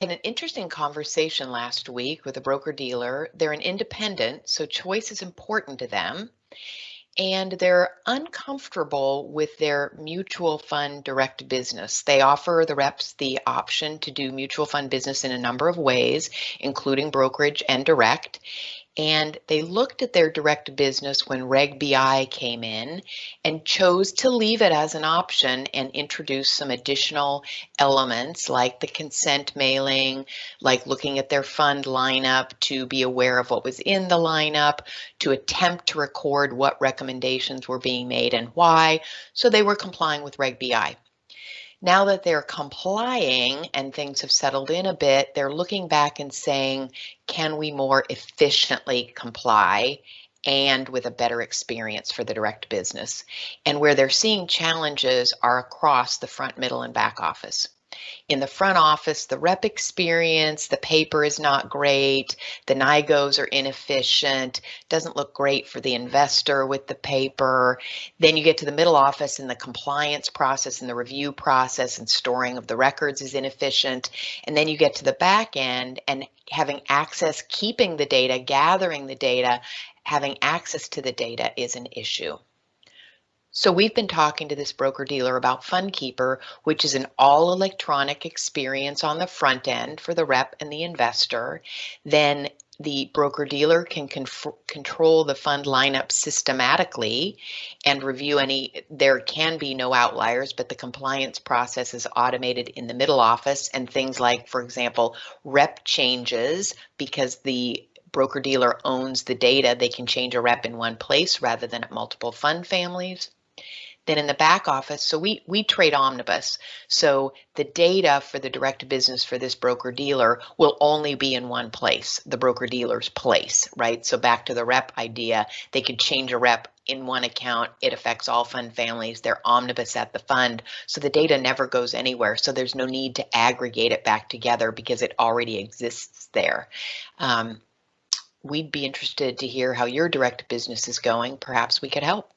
Had an interesting conversation last week with a broker dealer. They're an independent, so choice is important to them, and they're uncomfortable with their mutual fund direct business. They offer the reps the option to do mutual fund business in a number of ways, including brokerage and direct. And they looked at their direct business when Reg BI came in and chose to leave it as an option and introduce some additional elements like the consent mailing, like looking at their fund lineup to be aware of what was in the lineup, to attempt to record what recommendations were being made and why. So they were complying with Reg BI. Now that they're complying and things have settled in a bit, they're looking back and saying, can we more efficiently comply and with a better experience for the direct business? And where they're seeing challenges are across the front, middle, and back office. In the front office, the rep experience, the paper is not great, the NIGOs are inefficient, doesn't look great for the investor with the paper. Then you get to the middle office and the compliance process and the review process and storing of the records is inefficient. And then you get to the back end and having access, keeping the data, gathering the data, having access to the data is an issue. So we've been talking to this broker dealer about FundKeeper, which is an all electronic experience on the front end for the rep and the investor. Then the broker dealer can control the fund lineup systematically and review any. There can be no outliers, but the compliance process is automated in the middle office, and things like, for example, rep changes, because the broker dealer owns the data, they can change a rep in one place rather than at multiple fund families. Then in the back office, so we trade omnibus. So the data for the direct business for this broker dealer will only be in one place, the broker dealer's place, right? So back to the rep idea, they could change a rep in one account. It affects all fund families. They're omnibus at the fund. So the data never goes anywhere. So there's no need to aggregate it back together because it already exists there. We'd be interested to hear how your direct business is going. Perhaps we could help.